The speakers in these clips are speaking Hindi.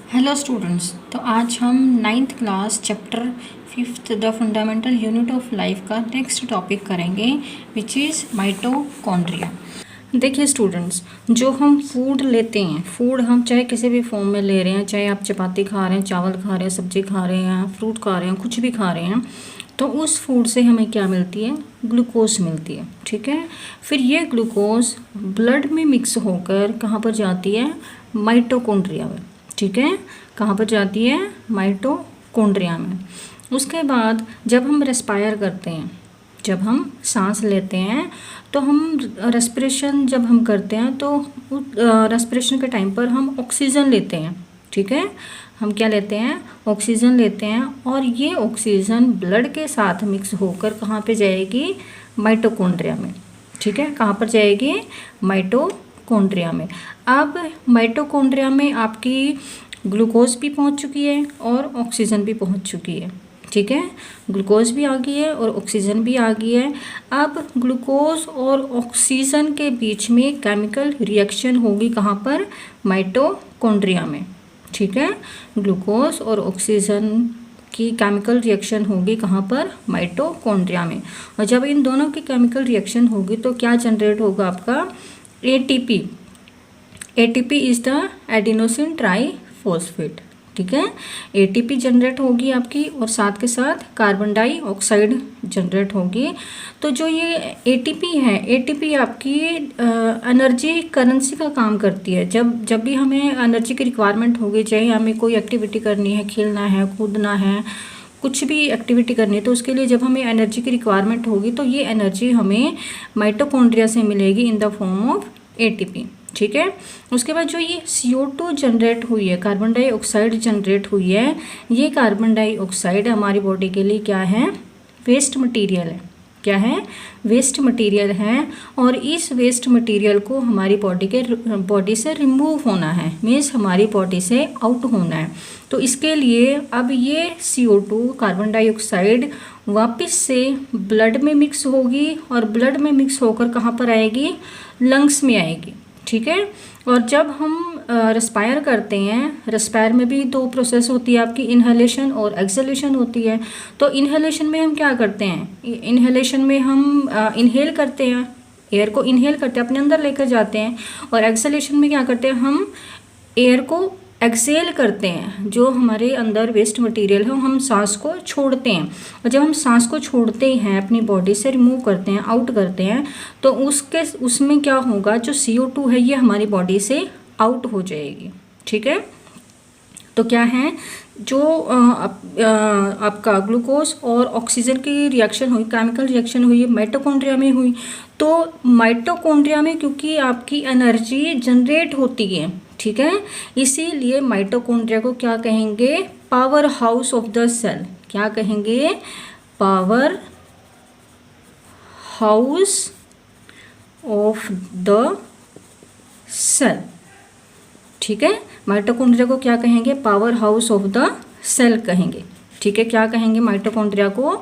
Hello students. तो आज हम ninth class chapter 5th the fundamental unit of life का नेक्स्ट टॉपिक करेंगे विच इज़ माइटोकॉन्ड्रिया। देखिए स्टूडेंट्स, जो हम फूड लेते हैं, फूड हम चाहे किसी भी फॉर्म में ले रहे हैं, चाहे आप चपाती खा रहे हैं, चावल खा रहे हैं, सब्जी खा रहे हैं, फ्रूट खा रहे हैं, कुछ भी खा रहे हैं, तो उस फूड से हमें क्या मिलती है? ग्लूकोज मिलती है। ठीक है, फिर ये ग्लूकोज ब्लड में मिक्स होकर कहाँ पर जाती है? माइटोकॉन्ड्रिया में। ठीक है, कहाँ पर जाती है? माइटोकॉन्ड्रिया में। उसके बाद जब हम रेस्पायर करते हैं, जब हम सांस लेते हैं, तो हम रेस्पिरेशन जब हम करते हैं तो रेस्पिरेशन के टाइम पर हम ऑक्सीजन लेते हैं। ठीक है, हम क्या लेते हैं? ऑक्सीजन लेते हैं, और ये ऑक्सीजन ब्लड के साथ मिक्स होकर कहाँ पे जाएगी? माइटोकॉन्ड्रिया में। ठीक है, कहाँ पर जाएगी? माइटोकॉन्ड्रिया में। अब माइटोकॉन्ड्रिया में आपकी ग्लूकोज भी पहुंच चुकी है और ऑक्सीजन भी पहुंच चुकी है। ठीक है, ग्लूकोज भी आ गई है और ऑक्सीजन भी आ गई है। अब ग्लूकोज और ऑक्सीजन के बीच में केमिकल रिएक्शन होगी कहाँ पर? माइटोकॉन्ड्रिया में। ठीक है, ग्लूकोज और ऑक्सीजन की केमिकल रिएक्शन होगी कहाँ पर? माइटोकॉन्ड्रिया में। और जब इन दोनों की केमिकल रिएक्शन होगी तो क्या जनरेट होगा आपका? ATP. ATP is the adenosine triphosphate. ठीक है, एटीपी जनरेट होगी आपकी, और साथ के साथ कार्बन डाइऑक्साइड जनरेट होगी। तो जो ये एटीपी है, एटीपी आपकी एनर्जी करेंसी का काम करती है। जब भी हमें एनर्जी की रिक्वायरमेंट होगी, चाहे हमें कोई एक्टिविटी करनी है, खेलना है, कूदना है, कुछ भी एक्टिविटी करनी है, तो उसके लिए जब हमें एनर्जी की रिक्वायरमेंट होगी तो ये एनर्जी हमें माइटोकॉन्ड्रिया से मिलेगी इन द फॉर्म ऑफ एटीपी। ठीक है, उसके बाद जो ये CO2 जनरेट हुई है, कार्बन डाइऑक्साइड जनरेट हुई है, ये कार्बन डाइऑक्साइड हमारी बॉडी के लिए क्या है? वेस्ट मटेरियल है। क्या है? वेस्ट मटेरियल है, और इस वेस्ट मटेरियल को हमारी बॉडी से रिमूव होना है, मीन्स हमारी बॉडी से आउट होना है। तो इसके लिए अब ये CO2 कार्बन डाइऑक्साइड वापस से ब्लड में मिक्स होगी, और ब्लड में मिक्स होकर कहाँ पर आएगी? लंग्स में आएगी। ठीक है, और जब हम रेस्पायर करते हैं, रेस्पायर में भी दो प्रोसेस होती है आपकी, इनहेलेशन और एक्सहेलेशन होती है। तो इनहेलेशन में हम क्या करते हैं? इनहेलेशन में हम इनहेल करते हैं, एयर को इनहेल करते हैं, अपने अंदर लेकर जाते हैं। और एक्सहेलेशन में क्या करते हैं? हम एयर को एक्सेल करते हैं, जो हमारे अंदर वेस्ट मटेरियल है हम सांस को छोड़ते हैं। और जब हम सांस को छोड़ते हैं, अपनी बॉडी से रिमूव करते हैं, आउट करते हैं, तो उसमें क्या होगा? जो CO2 है ये हमारी बॉडी से आउट हो जाएगी। ठीक है, तो क्या है? जो आपका ग्लूकोज और ऑक्सीजन की रिएक्शन हुई, केमिकल रिएक्शन हुई, माइटोकॉन्ड्रिया में हुई। तो माइटोकॉन्ड्रिया में क्योंकि आपकी एनर्जी जनरेट होती है, ठीक है, इसीलिए माइटोकॉन्ड्रिया को क्या कहेंगे? Power house of the cell. क्या कहेंगे? Power house of the cell. ठीक है, माइटोकॉन्ड्रिया को क्या कहेंगे? Power house of the cell कहेंगे। ठीक है, क्या कहेंगे? माइटोकॉन्ड्रिया को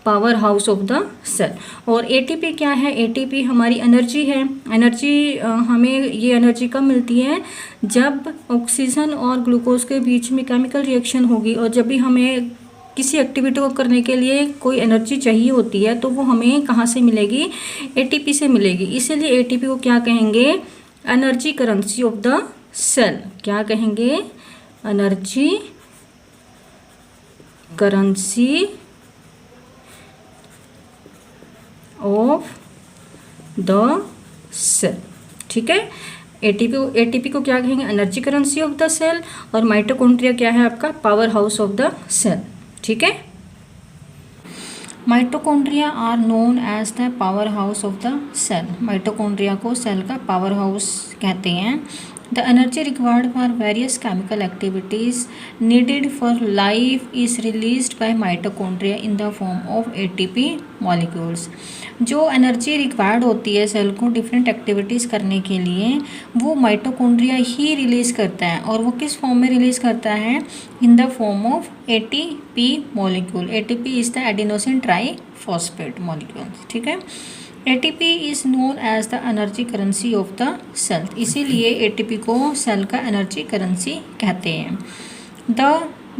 power house of the cell. और एटीपी क्या है? एटीपी हमारी एनर्जी है। एनर्जी हमें ये एनर्जी कब मिलती है? जब ऑक्सीजन और ग्लूकोज के बीच में केमिकल रिएक्शन होगी, और जब भी हमें किसी एक्टिविटी को करने के लिए कोई एनर्जी चाहिए होती है, तो वो हमें कहाँ से मिलेगी? एटीपी से मिलेगी। इसीलिए एटीपी को क्या कहेंगे? Energy currency of the cell. क्या कहेंगे? Energy currency of the cell. ठीक है, एटीपी को क्या कहेंगे? Energy currency of the cell. और माइटोकॉन्ड्रिया क्या है आपका? Power house of the cell. ठीक है, mitochondria are known as the power house of the cell. Mitochondria को सेल का पावर हाउस कहते हैं। The energy required for various chemical activities needed for life is released by mitochondria in the form of ATP molecules. जो एनर्जी रिक्वायर्ड होती है सेल को डिफरेंट एक्टिविटीज़ करने के लिए, वो माइटोकॉन्ड्रिया ही रिलीज़ करता है। और वो किस फॉर्म में रिलीज़ करता है? In the form of ATP molecule. ATP is the adenosine triphosphate molecule. ठीक है, ATP is known as the energy currency of the cell. इसीलिए ATP को सेल का एनर्जी करेंसी कहते हैं। The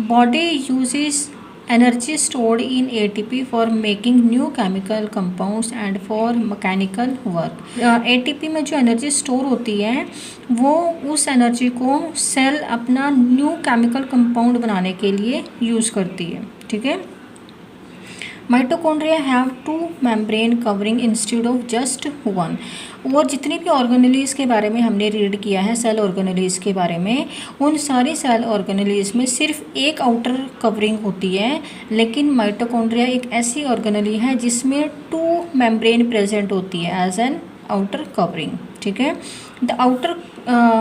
body uses energy stored in ATP for making new chemical compounds and for mechanical work। ATP में जो एनर्जी स्टोर होती है वो उस एनर्जी को सेल अपना न्यू केमिकल कंपाउंड बनाने के लिए यूज़ करती है। ठीक है। Mitochondria have 2 membrane covering instead of just 1। और जितनी भी ऑर्गेनेलीज के बारे में हमने रीड किया है, सेल ऑर्गेनेलीज के बारे में, उन सारी सेल ऑर्गेनेलीज में सिर्फ एक आउटर कवरिंग होती है, लेकिन माइटोकॉन्ड्रिया एक ऐसी ऑर्गेनेली है जिसमें 2 मेम्ब्रेन प्रेजेंट होती है एज एन आउटर कवरिंग। ठीक है। The outer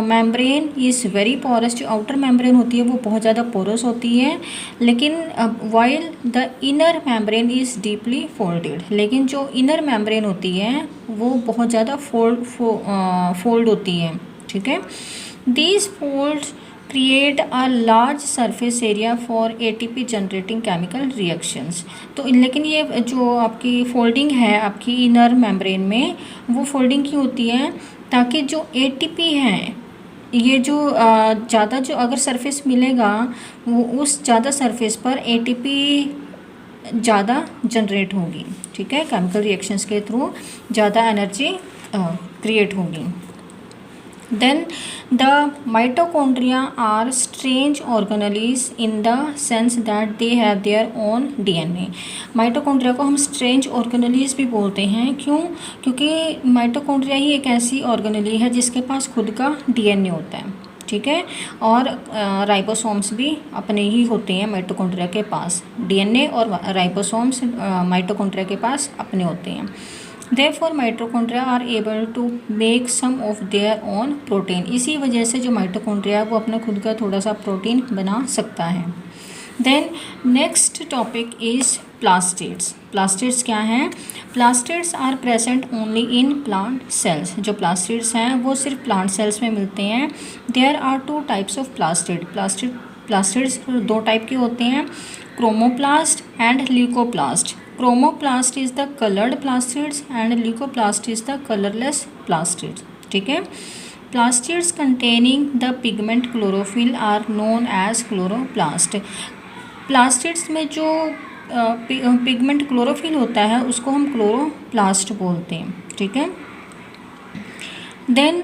membrane is very porous. जो आउटर मेम्ब्रेन होती है वो बहुत ज़्यादा पोरस होती है, लेकिन while the inner membrane is deeply folded. लेकिन जो इनर मेम्ब्रेन होती है वो बहुत ज़्यादा फोल्ड होती है। ठीक है। These folds create a large surface area for ATP generating chemical reactions. तो लेकिन ये जो आपकी फोल्डिंग है आपकी इनर मेम्ब्रेन में, वो फोल्डिंग की होती है ताकि जो ATP है, ये जो ज़्यादा जो अगर सरफेस मिलेगा वो उस ज़्यादा सरफेस पर ATP ज़्यादा जनरेट होगी। ठीक है। केमिकल रिएक्शंस के थ्रू ज़्यादा एनर्जी क्रिएट होगी। Then the mitochondria are strange organelles in the sense that they have their own DNA। Mitochondria को हम स्ट्रेंज ऑर्गेनेलीज भी बोलते हैं। क्यों? क्योंकि माइटोकॉन्ड्रिया ही एक ऐसी ऑर्गेनेली है जिसके पास खुद का DNA होता है। ठीक है। और राइबोसोम्स भी अपने ही होते हैं माइटोकॉन्ड्रिया के पास। DNA और राइबोसोम्स माइटोकॉन्ड्रिया के पास अपने होते हैं। Therefore mitochondria are able to make some of their own protein। इसी वजह से जो माइटोकॉन्ड्रिया है वो अपना खुद का थोड़ा सा प्रोटीन बना सकता है। Then next topic is plastids। plastids क्या हैं? plastids are present only in plant cells। जो plastids हैं वो सिर्फ plant cells में मिलते हैं। There are 2 types of plastid। plastids 2 type के होते हैं, chromoplast and leucoplast। Chromoplast is the colored plastids and leucoplast is the colorless plastids। ठीक है। plastids containing the pigment chlorophyll are known as chloroplast। plastids में जो पिगमेंट क्लोरोफिल होता है उसको हम क्लोरोप्लास्ट बोलते हैं। ठीक है। Then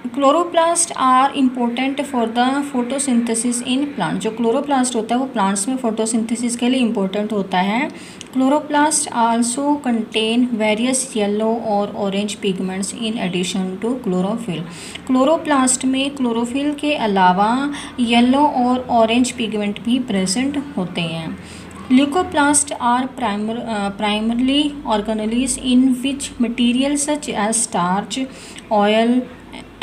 chloroplast are important for the photosynthesis in plant. जो क्लोरोप्लास्ट होता है वो प्लांट्स में फोटोसिंथेसिस के लिए इम्पोर्टेंट होता है। Chloroplast also contain various yellow और orange pigments in addition to chlorophyll. Chloroplast में क्लोरोफिल के अलावा येलो और ऑरेंज पिगमेंट भी प्रेजेंट होते हैं। Leucoplasts are primarily organelles in which materials such as starch, oil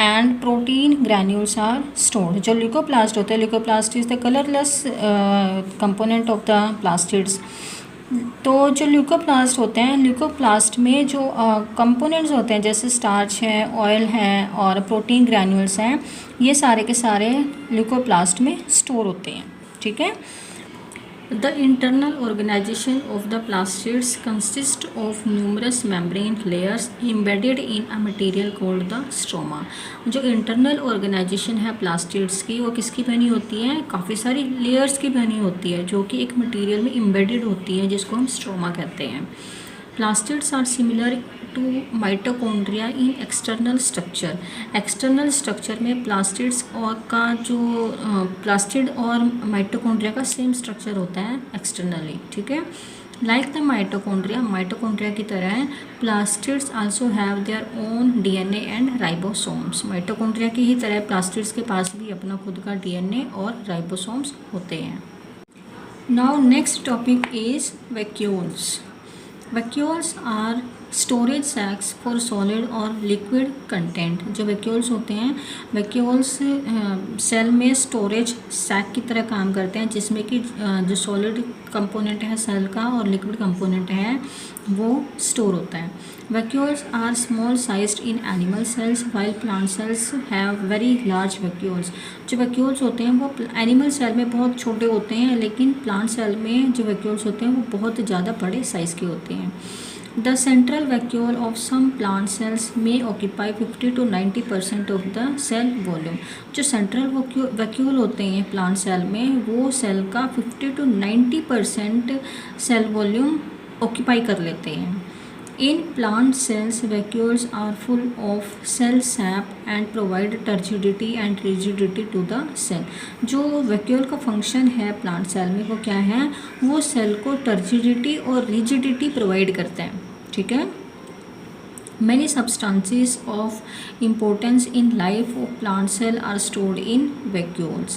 and protein granules are stored। जो ल्यूकोप्लास्ट होते हैं, leucoplast is the colourless component of the plastids. तो जो ल्यूकोप्लास्ट होते हैं, ल्यूकोप्लास्ट में जो कंपोनेंट्स होते हैं जैसे स्टार्च है, ऑयल है और प्रोटीन ग्रैन्यूल्स हैं, ये सारे के सारे ल्यूकोप्लास्ट में स्टोर होते हैं। ठीक है। The internal organization of the plastids consists of numerous membrane layers embedded in a material called the stroma। जो इंटरनल ऑर्गेनाइजेशन है प्लास्टिड्स की वो किसकी बनी होती है? काफ़ी सारी लेयर्स की बनी होती है जो कि एक मटेरियल में एम्बेडेड होती है जिसको हम स्ट्रोमा कहते हैं। Plastids are similar to mitochondria in external structure. External structure में प्लास्टिड्स और का जो प्लास्टिड और माइटोकॉन्ड्रिया का सेम स्ट्रक्चर होता है एक्सटर्नली। ठीक है। लाइक द माइटोकॉन्ड्रिया, माइटोकॉन्ड्रिया की तरह plastids also have their own DNA and ribosomes. Mitochondria की ही तरह प्लास्टिड्स के पास भी अपना खुद का DNA और राइबोसोम्स होते हैं। Now next topic is vacuoles. Vacuoles are storage sacs for solid और लिक्विड कंटेंट। जो वैक्यूल्स होते हैं, वैक्यूल्स सेल में स्टोरेज सैक की तरह काम करते हैं जिसमें कि जो सॉलिड कंपोनेंट है सेल का और लिक्विड कंपोनेंट है वो स्टोर होता है। Vacuoles are small sized in animal cells while plant cells have very large vacuoles. जो वैक्यूल्स होते हैं वो एनिमल सेल में बहुत छोटे होते हैं, लेकिन प्लांट सेल में जो वैक्यूल्स होते हैं वो बहुत ज़्यादा बड़े साइज़ के होते हैं। The central vacuole of some plant cells में occupy 50 to 90% of the cell volume. जो सेंट्रल वैक्यूल होते हैं प्लांट सेल में, वो सेल का 50 to 90% सेल वॉल्यूम ऑक्यूपाई कर लेते हैं। In plant cells vacuoles are full of cell sap and provide turgidity and rigidity to the cell. जो वैक्यूल का फंक्शन है प्लांट सेल में, वो क्या है, वो सेल को टर्जिडिटी और रिजिडिटी प्रोवाइड करते हैं। ठीक है। Many substances of importance in life of plant cell are stored in vacuoles।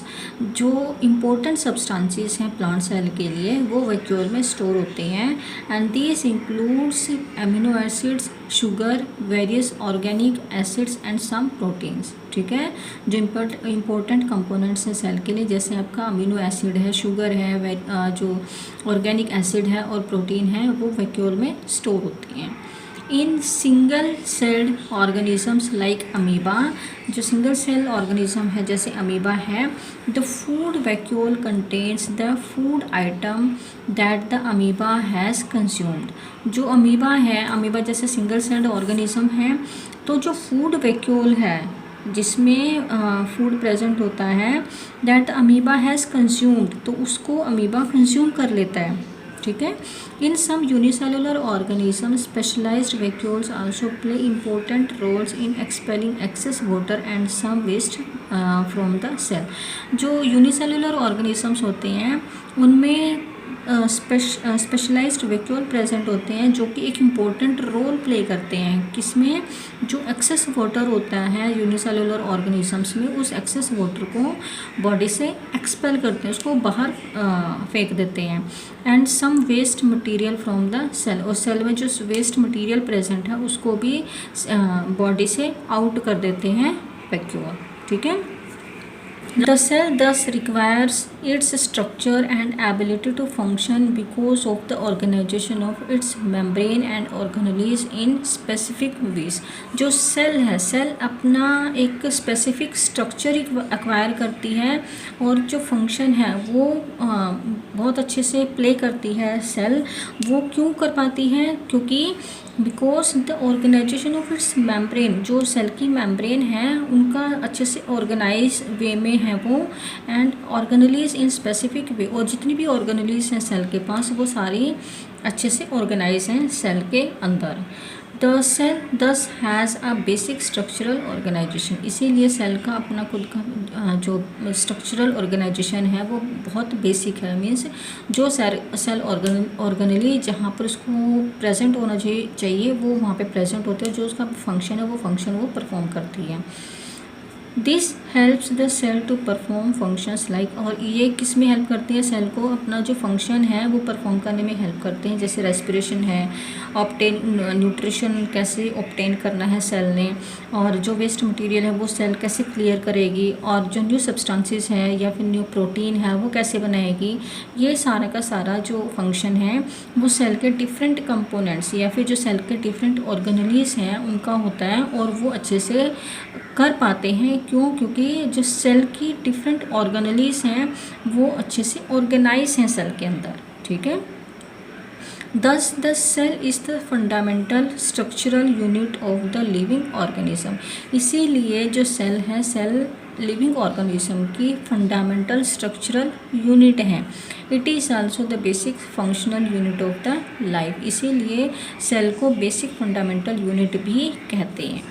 जो important substances हैं plant cell के लिए वो vacuole में store होते हैं and these includes amino acids, sugar, various organic acids and some proteins। ठीक है। जो important components हैं सेल के लिए, जैसे आपका अमीनो एसिड है, शुगर है, जो ऑर्गेनिक एसिड है और प्रोटीन है, वो वैक्यूल में स्टोर होती हैं। In single celled organisms like amoeba, जो सिंगल सेल ऑर्गेनिज्म है जैसे अमीबा है, the food vacuole contains the food item that the amoeba has consumed. जो अमीबा है, अमीबा जैसे सिंगल सेल्ड ऑर्गेनिज्म है, तो जो फूड वैक्यूल है जिसमें फूड प्रेजेंट होता है, दैट अमीबा हैज़ कंज्यूम्ड, तो उसको अमीबा कंज्यूम कर लेता है। ठीक है। In some unicellular organism specialized vacuoles also play important roles in expelling excess water and some waste from the cell. जो यूनिसेलुलर ऑर्गेनिजम्स होते हैं उनमें स्पेशलाइज्ड वैक्यूल प्रेजेंट होते हैं जो कि एक इम्पोर्टेंट रोल प्ले करते हैं। किसमें, जो एक्सेस वाटर होता है यूनिसेलुलर ऑर्गेनिजम्स में, उस एक्सेस वाटर को बॉडी से एक्सपेल करते हैं, उसको बाहर फेंक देते हैं। And some waste material from the cell, और सेल में जो वेस्ट मटेरियल प्रेजेंट है उसको भी बॉडी से आउट कर देते हैं वैक्यूल। ठीक है। The cell thus requires its structure and ability to function because of the organization of its membrane and organelles in specific ways। जो सेल है, सेल अपना एक स्पेसिफिक स्ट्रक्चर एक्वायर करती है और जो फंक्शन है वो बहुत अच्छे से प्ले करती है सेल। वो क्यों कर पाती है, क्योंकि because the organisation of its membrane, जो सेल की मेम्ब्रेन है उनका अच्छे से ऑर्गेनाइज वे में है वो, and organelles in specific way, और जितनी भी ऑर्गेनलीज हैं सेल के पास वो सारी अच्छे से ऑर्गेनाइज हैं सेल के अंदर। The cell thus has a basic structural organisation, इसीलिए सेल का अपना खुद का जो स्ट्रक्चरल ऑर्गेनाइजेशन है वो बहुत बेसिक है। मीन्स जो सेल ऑर्गेनली जहाँ पर उसको प्रेजेंट होना चाहिए वो वहाँ पे प्रेजेंट होते हैं, जो उसका फंक्शन है वो फंक्शन वो परफॉर्म करती है। This helps the cell to perform functions like, और ये किस में हेल्प करती है, सेल को अपना जो फंक्शन है वो परफॉर्म करने में हेल्प करते हैं। जैसे रेस्पिरेशन है, ऑब्टेन न्यूट्रिशन कैसे ऑब्टेन करना है सेल ने, और जो वेस्ट मटेरियल है वो सेल कैसे क्लियर करेगी, और जो न्यू सब्सटेंसेस है या फिर न्यू प्रोटीन है वो कैसे बनाएगी। ये सारा का सारा जो फंक्शन है वो सेल के डिफरेंट कंपोनेंट्स या फिर जो सेल के डिफरेंट ऑर्गेनलीज हैं उनका होता है, और वो अच्छे से कर पाते हैं। क्यों, क्योंकि जो सेल की डिफरेंट ऑर्गेनलीज हैं वो अच्छे से ऑर्गेनाइज हैं सेल के अंदर। ठीक है। Thus the cell is the fundamental structural unit of the living organism। इसीलिए जो सेल है, सेल लिविंग ऑर्गेनिज्म की फंडामेंटल स्ट्रक्चरल यूनिट है। It is also the basic functional unit of the life, इसीलिए सेल को बेसिक फंडामेंटल यूनिट भी कहते हैं।